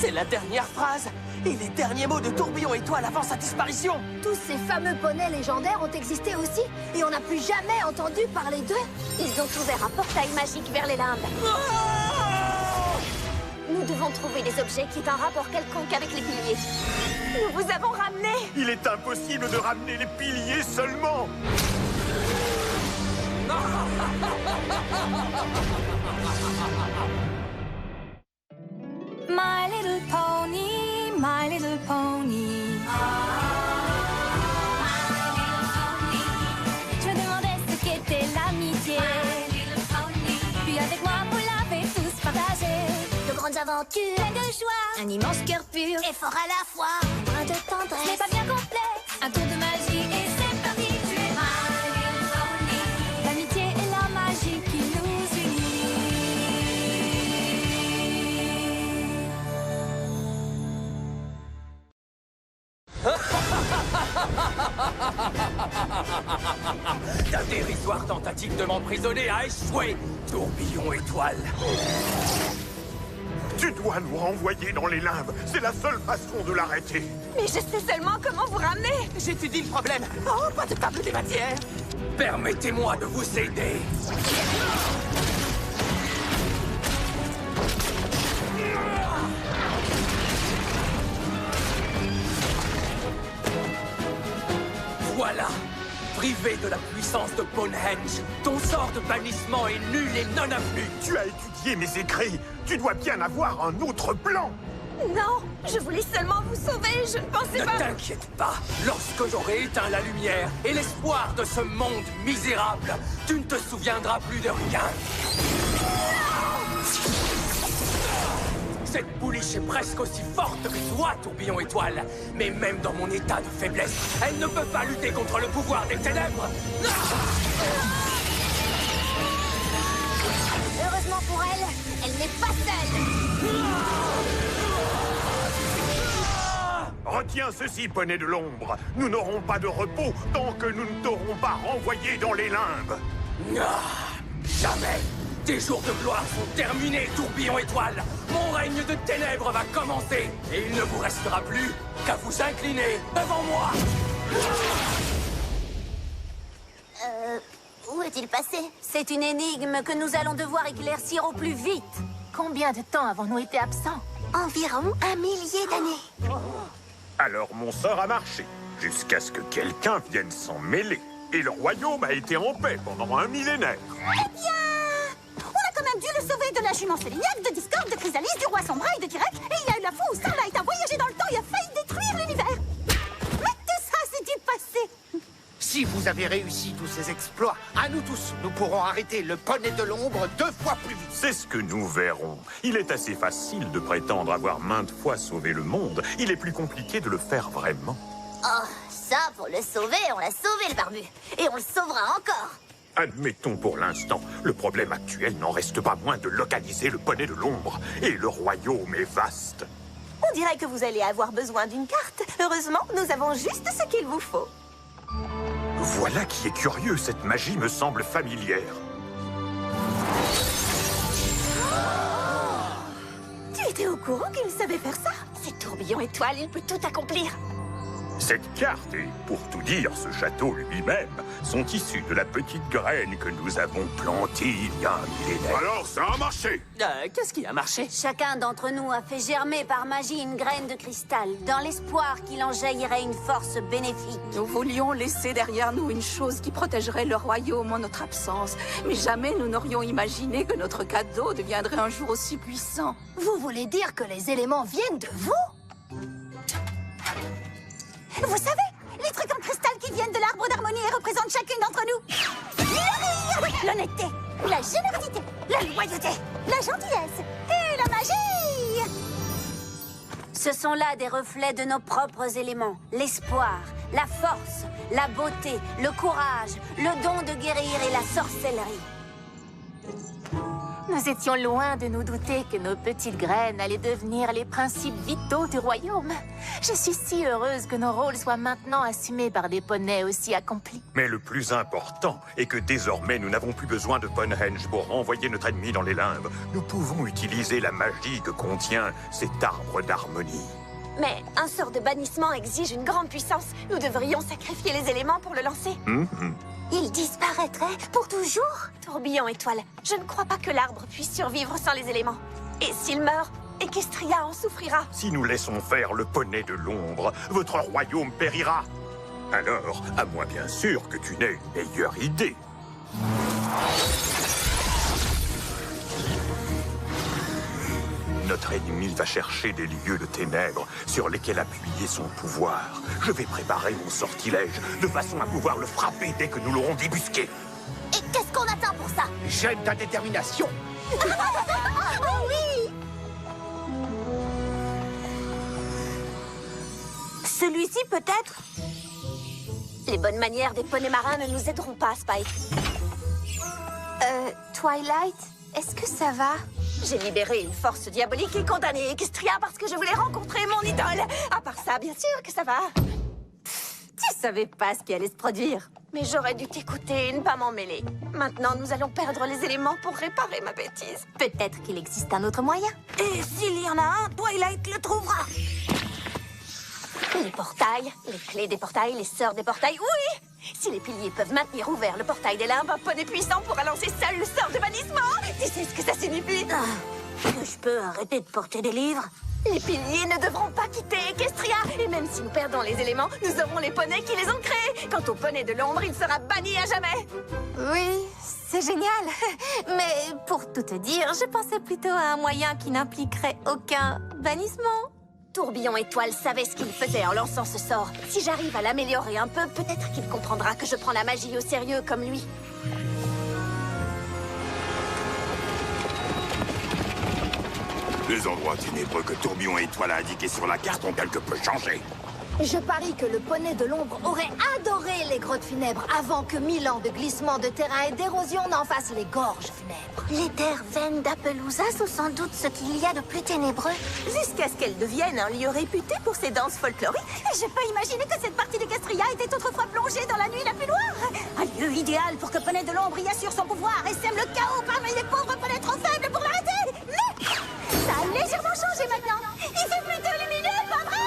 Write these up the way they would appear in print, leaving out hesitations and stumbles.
C'est la dernière phrase et les derniers mots de Tourbillon Étoile avant sa disparition. Tous ces fameux poneys légendaires ont existé aussi, et on n'a plus jamais entendu parler d'eux. Ils ont ouvert un portail magique vers les limbes. Nous devons trouver des objets qui aient un rapport quelconque avec les piliers. Nous vous avons ramené. Il est impossible de ramener les piliers seulement. My little pony, my little pony. Je me demandais ce qu'était l'amitié. Puis avec moi, vous l'avez tous partagé. De grandes aventures, Plein de joie, un immense cœur pur, Et fort à la fois. un brin de ce n'est tendresse. pas bien complexe. Un tour de magie et c'est parti. Tu es my little pony. L'amitié et la magie qui nous unit. Ta dérisoire tentative de m'emprisonner a échoué, Tourbillon Étoile. Tu dois nous renvoyer dans les limbes. C'est la seule façon de l'arrêter. Mais je sais seulement comment vous ramener. J'étudie le problème. Oh, pas de table des matières. Permettez-moi de vous aider. Voilà. Privé de la puissance de Bonehenge, ton sort de bannissement est nul et non avenu. Tu as étudié mes écrits. Tu dois bien avoir un autre plan. Non, je voulais seulement vous sauver. Je ne pensais Ne pas. t'inquiète pas, lorsque j'aurai éteint la lumière et l'espoir de ce monde misérable, tu ne te souviendras plus de rien. Cette pouliche est presque aussi forte que toi, Tourbillon Étoile. Mais même dans mon état de faiblesse, elle ne peut pas lutter contre le pouvoir des ténèbres. Heureusement pour elle, elle n'est pas seule. Retiens ceci, poney de l'ombre. Nous n'aurons pas de repos tant que nous ne t'aurons pas renvoyé dans les limbes. Jamais. Tes jours de gloire sont terminés, Tourbillon Étoile. Mon règne de ténèbres va commencer. Et il ne vous restera plus qu'à vous incliner devant moi. Où est-il passé? C'est une énigme que nous allons devoir éclaircir au plus vite. Combien de temps avons-nous été absents? Environ 1 millier d'années. Alors mon sort a marché, jusqu'à ce que quelqu'un vienne s'en mêler. Et le royaume a été en paix pendant un millénaire. On a quand même dû le sauver de la jument Sélignac, de Discord, de Chrysalis, du roi Sombrail, de Kirek. Et il y a eu la fois où Starlight a voyagé dans le temps et a failli détruire l'univers. Mais tout ça, c'est du passé. Si vous avez réussi tous ces exploits, à nous tous, nous pourrons arrêter le poney de l'ombre 2 fois plus vite. C'est ce que nous verrons. Il est assez facile de prétendre avoir maintes fois sauvé le monde. Il est plus compliqué de le faire vraiment. Oh, ça, pour le sauver, on l'a sauvé, le barbu. Et on le sauvera encore. Admettons pour l'instant, le problème actuel n'en reste pas moins de localiser le poney de l'ombre. Et le royaume est vaste. On dirait que vous allez avoir besoin d'une carte. Heureusement, nous avons juste ce qu'il vous faut. Voilà qui est curieux, cette magie me semble familière. Tu étais au courant qu'il savait faire ça? C'est Tourbillon Étoile, il peut tout accomplir. Cette carte et, pour tout dire, ce château lui-même sont issus de la petite graine que nous avons plantée il y a un millénaire. Alors, ça a marché! Qu'est-ce qui a marché? Chacun d'entre nous a fait germer par magie une graine de cristal, dans l'espoir qu'il en jaillirait une force bénéfique. Nous voulions laisser derrière nous une chose qui protégerait le royaume en notre absence. Mais jamais nous n'aurions imaginé que notre cadeau deviendrait un jour aussi puissant. Vous voulez dire que les éléments viennent de vous? Vous savez, les trucs en cristal qui viennent de l'arbre d'harmonie et représentent chacune d'entre nous. L'honnêteté, la générosité, la loyauté, la gentillesse et la magie. Ce sont là des reflets de nos propres éléments. L'espoir, la force, la beauté, le courage, le don de guérir et la sorcellerie. Nous étions loin de nous douter que nos petites graines allaient devenir les principes vitaux du royaume. Je suis si heureuse que nos rôles soient maintenant assumés par des poneys aussi accomplis. Mais le plus important est que désormais, nous n'avons plus besoin de Ponehenge pour renvoyer notre ennemi dans les limbes. Nous pouvons utiliser la magie que contient cet arbre d'harmonie. Mais un sort de bannissement exige une grande puissance. Nous devrions sacrifier les éléments pour le lancer. Il disparaîtrait pour toujours? Tourbillon étoile, je ne crois pas que l'arbre puisse survivre sans les éléments. Et s'il meurt, Equestria en souffrira. Si nous laissons faire le poney de l'ombre, votre royaume périra. Alors, à moins bien sûr que tu n'aies une meilleure idée. Notre ennemi va chercher des lieux de ténèbres sur lesquels appuyer son pouvoir. Je vais préparer mon sortilège de façon à pouvoir le frapper dès que nous l'aurons débusqué. Et qu'est-ce qu'on attend pour ça? J'aime ta détermination. Oh oui! Celui-ci peut-être? Les bonnes manières des poneys marins ne nous aideront pas, Spike. Twilight, est-ce que ça va? J'ai libéré une force diabolique et condamné Equestria parce que je voulais rencontrer mon idole. À part ça, bien sûr que ça va. Tu savais pas ce qui allait se produire. Mais j'aurais dû t'écouter et ne pas m'en mêler. Maintenant, nous allons perdre les éléments pour réparer ma bêtise. Peut-être qu'il existe un autre moyen. Et s'il y en a un, Twilight le trouvera. Les portails, les clés des portails, les sorts des portails, oui! Si les piliers peuvent maintenir ouvert le portail des limbes, un poney puissant pourra lancer seul le sort de bannissement! Tu sais ce que ça signifie? Je peux arrêter de porter des livres? Les piliers ne devront pas quitter Equestria! Et même si nous perdons les éléments, nous aurons les poneys qui les ont créés! Quant au poney de l'ombre, il sera banni à jamais! Oui, c'est génial. Mais pour tout te dire, je pensais plutôt à un moyen qui n'impliquerait aucun bannissement. Tourbillon étoile savait ce qu'il faisait en lançant ce sort. Si j'arrive à l'améliorer un peu, peut-être qu'il comprendra que je prends la magie au sérieux comme lui. Les endroits ténébreux que Tourbillon Étoile a indiqués sur la carte ont quelque peu changé. Je parie que le poney de l'ombre aurait adoré les grottes funèbres avant que 1000 ans de glissement de terrain et d'érosion n'en fassent les gorges funèbres. Les terres vaines d'Appellousa sont sans doute ce qu'il y a de plus ténébreux. Jusqu'à ce qu'elle devienne un lieu réputé pour ses danses folkloriques. Je peux imaginer que cette partie d'Equestria était autrefois plongée dans la nuit la plus noire. Un lieu idéal pour que Poney de l'ombre y assure son pouvoir et sème le chaos parmi les pauvres poneys trop faibles pour l'arrêter. Mais ça a légèrement changé maintenant. Il fait plutôt lumineux, pas vrai?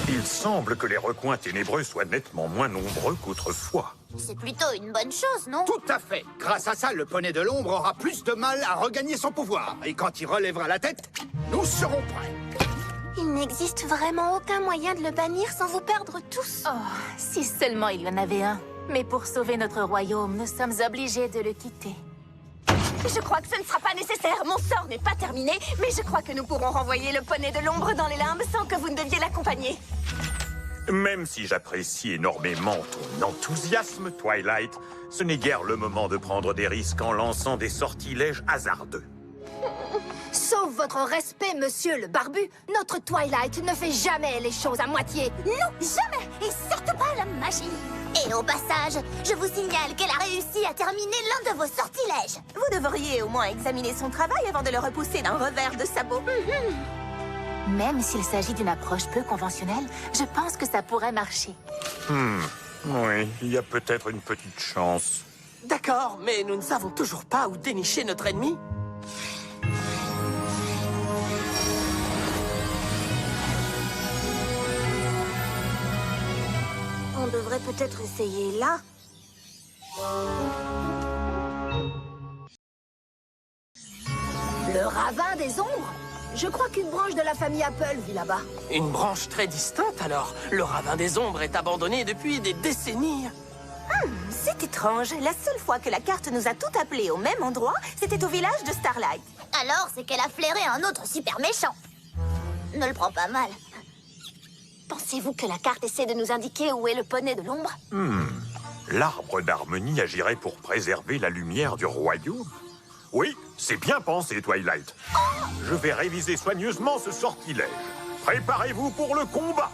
Il semble que les recoins ténébreux soient nettement moins nombreux qu'autrefois. C'est plutôt une bonne chose, non? Tout à fait. Grâce à ça, le poney de l'ombre aura plus de mal à regagner son pouvoir. Et quand il relèvera la tête, nous serons prêts. Il n'existe vraiment aucun moyen de le bannir sans vous perdre tous. Oh, si seulement il y en avait un. Mais pour sauver notre royaume, nous sommes obligés de le quitter. Je crois que ce ne sera pas nécessaire. Mon sort n'est pas terminé, mais je crois que nous pourrons renvoyer le poney de l'ombre dans les limbes sans que vous ne deviez l'accompagner. Même si j'apprécie énormément ton enthousiasme, Twilight, ce n'est guère le moment de prendre des risques en lançant des sortilèges hasardeux. Sauf votre respect, monsieur le barbu, notre Twilight ne fait jamais les choses à moitié. Non, jamais! Et surtout pas la magie! Et au passage, je vous signale qu'elle a réussi à terminer l'un de vos sortilèges. Vous devriez au moins examiner son travail avant de le repousser d'un revers de sabot. Même s'il s'agit d'une approche peu conventionnelle, je pense que ça pourrait marcher. Oui, il y a peut-être une petite chance. D'accord, mais nous ne savons toujours pas où dénicher notre ennemi. On devrait peut-être essayer là. Le ravin des ombres? Je crois qu'une branche de la famille Apple vit là-bas. Une branche très distincte, alors. Le ravin des ombres est abandonné depuis des décennies. C'est étrange. La seule fois que la carte nous a tout appelés au même endroit, c'était au village de Starlight. Alors, c'est qu'elle a flairé un autre super méchant. Ne le prends pas mal. Pensez-vous que la carte essaie de nous indiquer où est le poney de l'ombre? L'arbre d'harmonie agirait pour préserver la lumière du royaume? Oui, c'est bien pensé, Twilight. Je vais réviser soigneusement ce sortilège. Préparez-vous pour le combat.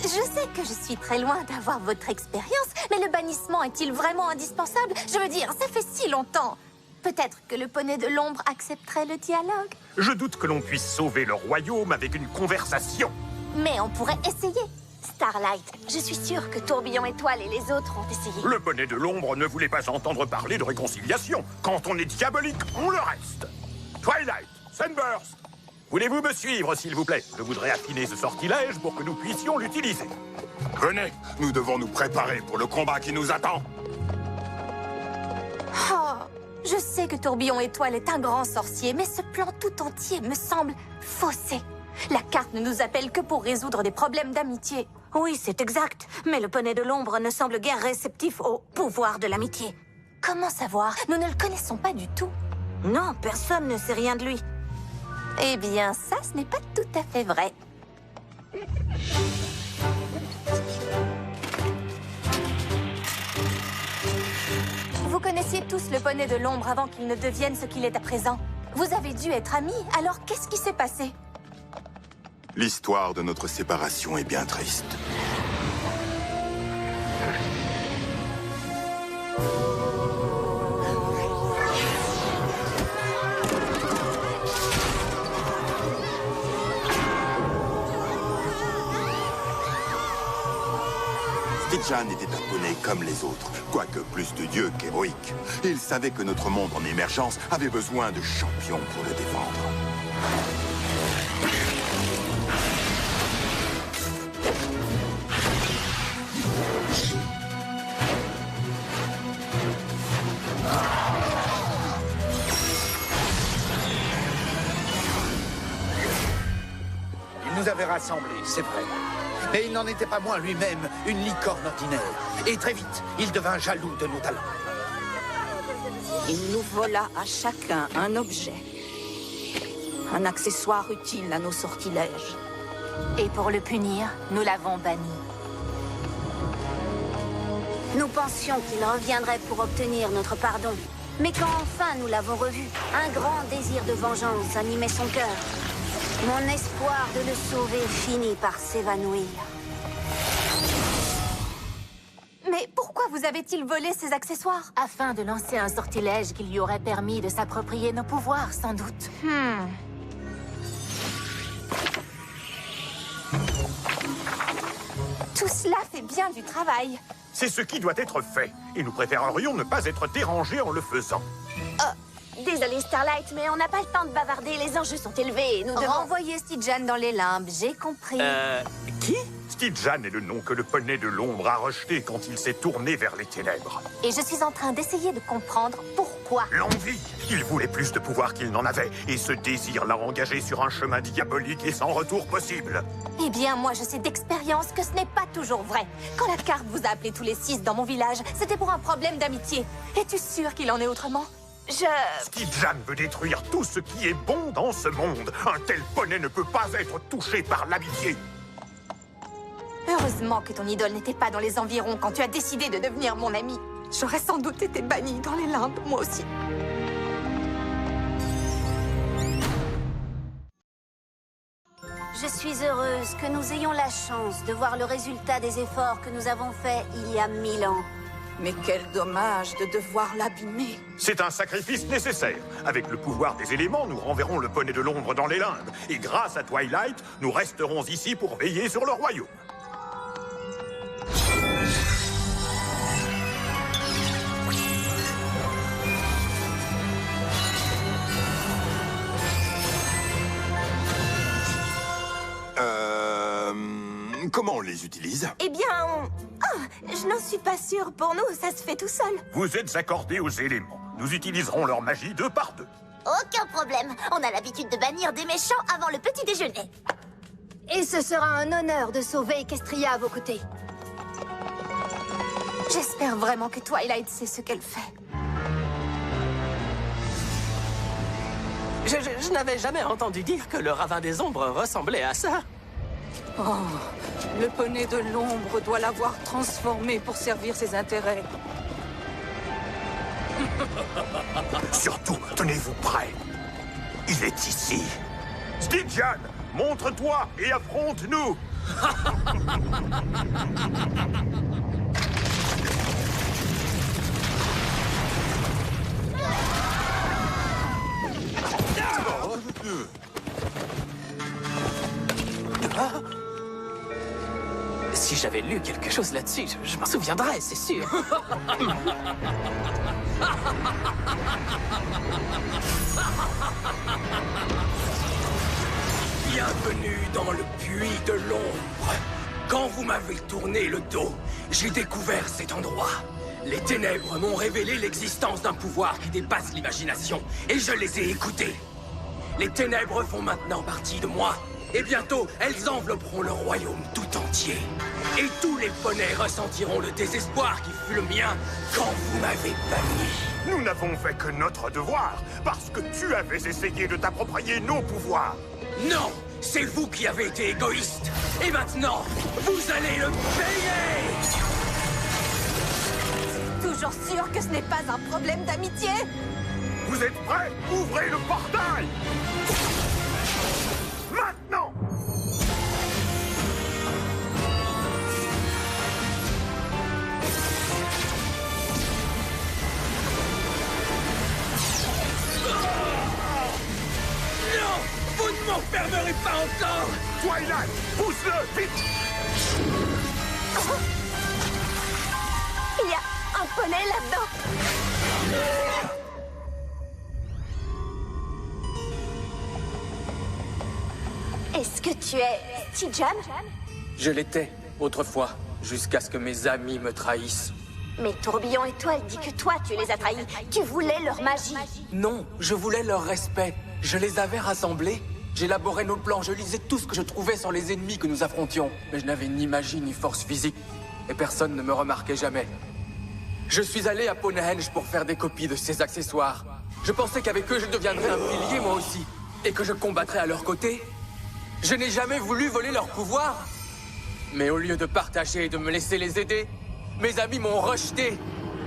Je sais que je suis très loin d'avoir votre expérience, mais le bannissement est-il vraiment indispensable? Je veux dire, ça fait si longtemps. Peut-être que le poney de l'ombre accepterait le dialogue. Je doute que l'on puisse sauver le royaume avec une conversation. Mais on pourrait essayer. Starlight, je suis sûre que Tourbillon Étoile et les autres ont essayé. Le poney de l'ombre ne voulait pas entendre parler de réconciliation. Quand on est diabolique, on le reste. Twilight, Sunburst, voulez-vous me suivre, s'il vous plaît? Je voudrais affiner ce sortilège pour que nous puissions l'utiliser. Venez, nous devons nous préparer pour le combat qui nous attend. Oh, je sais que Tourbillon Étoile est un grand sorcier, mais ce plan tout entier me semble faussé. La carte ne nous appelle que pour résoudre des problèmes d'amitié. Oui, c'est exact. Mais le poney de l'ombre ne semble guère réceptif au pouvoir de l'amitié. Comment savoir? Nous ne le connaissons pas du tout. Non, personne ne sait rien de lui. Eh bien, ça, ce n'est pas tout à fait vrai. Vous connaissiez tous le poney de l'ombre avant qu'il ne devienne ce qu'il est à présent. Vous avez dû être amis, alors qu'est-ce qui s'est passé? L'histoire de notre séparation est bien triste. Stidjan était un poney comme les autres, quoique plus de dieu qu'héroïque. Il savait que notre monde en émergence avait besoin de champions pour le défendre. Il nous avait rassemblés, c'est vrai. Mais il n'en était pas moins lui-même une licorne ordinaire. Et très vite, il devint jaloux de nos talents. Il nous vola à chacun un objet. Un accessoire utile à nos sortilèges. Et pour le punir, nous l'avons banni. Nous pensions qu'il reviendrait pour obtenir notre pardon. Mais quand enfin nous l'avons revu, un grand désir de vengeance animait son cœur. Mon espoir de le sauver finit par s'évanouir. Mais pourquoi vous avait-il volé ces accessoires? Afin de lancer un sortilège qui lui aurait permis de s'approprier nos pouvoirs, sans doute. Tout cela fait bien du travail. C'est ce qui doit être fait. Et nous préférerions ne pas être dérangés en le faisant. Désolée Starlight, mais on n'a pas le temps de bavarder, les enjeux sont élevés et nous devons... Renvoyer Stidjan dans les limbes, j'ai compris. Qui? Stidjan est le nom que le poney de l'ombre a rejeté quand il s'est tourné vers les ténèbres. Et je suis en train d'essayer de comprendre pourquoi. L'envie. Il voulait plus de pouvoir qu'il n'en avait. Et ce désir l'a engagé sur un chemin diabolique et sans retour possible. Eh bien, moi, je sais d'expérience que ce n'est pas toujours vrai. Quand la carte vous a appelé tous les 6 dans mon village, c'était pour un problème d'amitié. Es-tu sûr qu'il en est autrement? Stidjan veut détruire tout ce qui est bon dans ce monde. Un tel poney ne peut pas être touché par l'amitié. Heureusement que ton idole n'était pas dans les environs quand tu as décidé de devenir mon ami. J'aurais sans doute été bannie dans les limbes, moi aussi. Je suis heureuse que nous ayons la chance de voir le résultat des efforts que nous avons faits il y a 1000 ans. Mais quel dommage de devoir l'abîmer. C'est un sacrifice nécessaire. Avec le pouvoir des éléments, nous renverrons le poney de l'ombre dans les limbes. Et grâce à Twilight, nous resterons ici pour veiller sur le royaume. Comment on les utilise? Eh bien, je n'en suis pas sûre. Pour nous, ça se fait tout seul. Vous êtes accordés aux éléments. Nous utiliserons leur magie 2 par 2. Aucun problème. On a l'habitude de bannir des méchants avant le petit déjeuner. Et ce sera un honneur de sauver Equestria à vos côtés. J'espère vraiment que Twilight sait ce qu'elle fait. Je n'avais jamais entendu dire que le ravin des ombres ressemblait à ça. Oh, le poney de l'ombre doit l'avoir transformé pour servir ses intérêts. Surtout, tenez-vous prêts. Il est ici. Stidjan, montre-toi et affronte-nous. Si j'avais lu quelque chose là-dessus, je m'en souviendrais, c'est sûr. Bienvenue dans le puits de l'ombre. Quand vous m'avez tourné le dos, j'ai découvert cet endroit. Les ténèbres m'ont révélé l'existence d'un pouvoir qui dépasse l'imagination, et je les ai écoutés. Les ténèbres font maintenant partie de moi, et bientôt, elles envelopperont le royaume tout entier. Et tous les poneys ressentiront le désespoir qui fut le mien quand vous m'avez banni. Nous n'avons fait que notre devoir, parce que tu avais essayé de t'approprier nos pouvoirs. Non, c'est vous qui avez été égoïste. Et maintenant, vous allez le payer. Toujours sûr que ce n'est pas un problème d'amitié? Vous êtes prêts? Ouvrez le portail! Maintenant! Non! Vous ne m'enfermerez pas encore! Twilight, pousse-le, vite! Il y a un poney là-dedans. Est-ce que tu es Stygian? Je l'étais, autrefois, jusqu'à ce que mes amis me trahissent. Mais Tourbillon Étoile dit que toi, tu les as trahis. Tu voulais leur magie. Non, je voulais leur respect. Je les avais rassemblés. J'élaborais nos plans, je lisais tout ce que je trouvais sur les ennemis que nous affrontions. Mais je n'avais ni magie ni force physique. Et personne ne me remarquait jamais. Je suis allé à Ponehenge pour faire des copies de ces accessoires. Je pensais qu'avec eux, je deviendrais un pilier moi aussi. Et que je combattrais à leur côté. Je n'ai jamais voulu voler leur pouvoir. Mais au lieu de partager et de me laisser les aider, mes amis m'ont rejeté.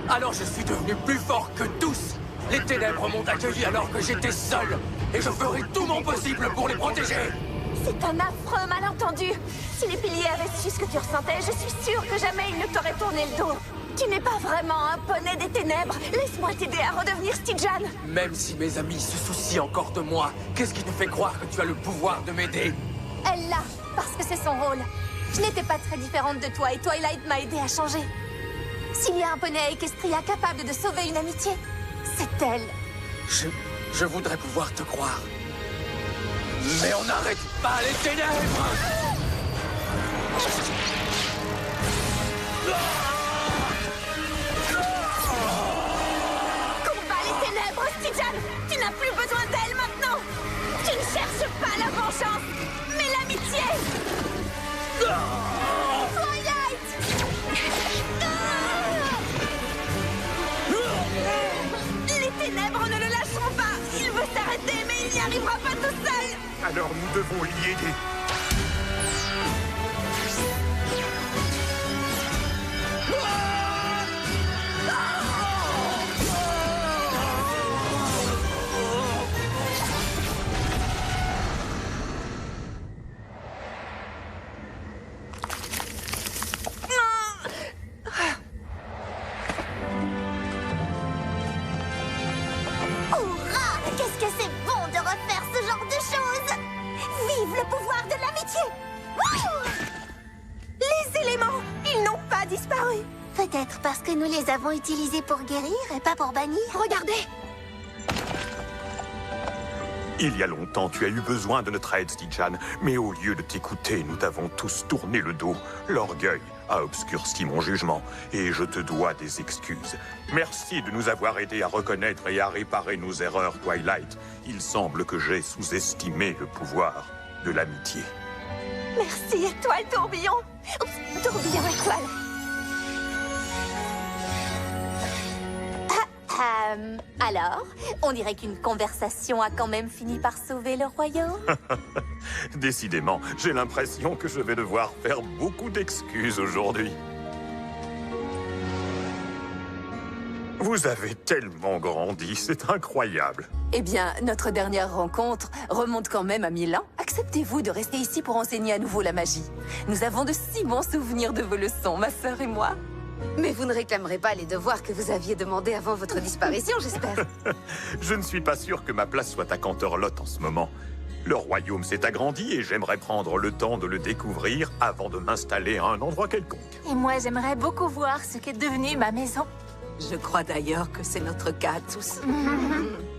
Alors je suis devenu plus fort que tous. Les ténèbres m'ont accueilli alors que j'étais seul. Et je ferai tout mon possible pour les protéger. C'est un affreux malentendu. Si les piliers avaient su ce que tu ressentais, je suis sûre que jamais ils ne t'auraient tourné le dos. Tu n'es pas vraiment un poney des ténèbres. Laisse-moi t'aider à redevenir Stygian. Même si mes amis se soucient encore de moi, qu'est-ce qui te fait croire que tu as le pouvoir de m'aider? Elle l'a, parce que c'est son rôle. Je n'étais pas très différente de toi et Twilight m'a aidé à changer. S'il y a un poney à Equestria capable de sauver une amitié, c'est elle. Je voudrais pouvoir te croire. Mais on n'arrête pas les ténèbres! Combat les ténèbres, Stygian! Tu n'as plus besoin d'elle maintenant! Tu ne cherches pas la vengeance, mais l'amitié! Twilight! Les ténèbres ne le lâcheront pas! Il veut s'arrêter, mais il n'y arrivera pas tout seul! Alors nous devons l'y aider. Hurrah! Qu'est-ce que c'est bon de refaire ce genre de choses! Vive le pouvoir de l'amitié! Wouh! Les éléments, ils n'ont pas disparu. Peut-être parce que nous les avons utilisés pour guérir et pas pour bannir. Regardez! Il y a longtemps, tu as eu besoin de notre aide, Stygian. Mais au lieu de t'écouter, nous t'avons tous tourné le dos. L'orgueil a obscurci mon jugement, et je te dois des excuses. Merci de nous avoir aidés à reconnaître et à réparer nos erreurs, Twilight. Il semble que j'ai sous-estimé le pouvoir de l'amitié. Merci, Étoile Tourbillon! Oups, Tourbillon Étoile! Alors, on dirait qu'une conversation a quand même fini par sauver le royaume. Décidément, j'ai l'impression que je vais devoir faire beaucoup d'excuses aujourd'hui. Vous avez tellement grandi, c'est incroyable. Eh bien, notre dernière rencontre remonte quand même à 1000 ans. Acceptez-vous de rester ici pour enseigner à nouveau la magie? Nous avons de si bons souvenirs de vos leçons, ma sœur et moi. Mais vous ne réclamerez pas les devoirs que vous aviez demandés avant votre disparition, j'espère. Je ne suis pas sûr que ma place soit à Canterlot en ce moment. Le royaume s'est agrandi et j'aimerais prendre le temps de le découvrir avant de m'installer à un endroit quelconque. Et moi, j'aimerais beaucoup voir ce qu'est devenu ma maison. Je crois d'ailleurs que c'est notre cas à tous.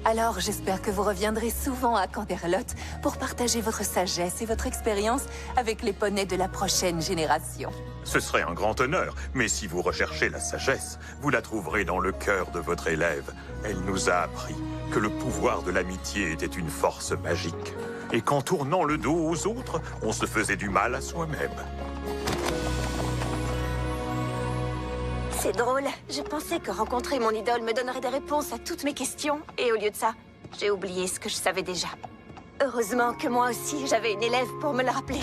Alors, j'espère que vous reviendrez souvent à Canterlot pour partager votre sagesse et votre expérience avec les poneys de la prochaine génération. Ce serait un grand honneur, mais si vous recherchez la sagesse, vous la trouverez dans le cœur de votre élève. Elle nous a appris que le pouvoir de l'amitié était une force magique, et qu'en tournant le dos aux autres, on se faisait du mal à soi-même. C'est drôle. Je pensais que rencontrer mon idole me donnerait des réponses à toutes mes questions. Et au lieu de ça, j'ai oublié ce que je savais déjà. Heureusement que moi aussi, j'avais une élève pour me le rappeler.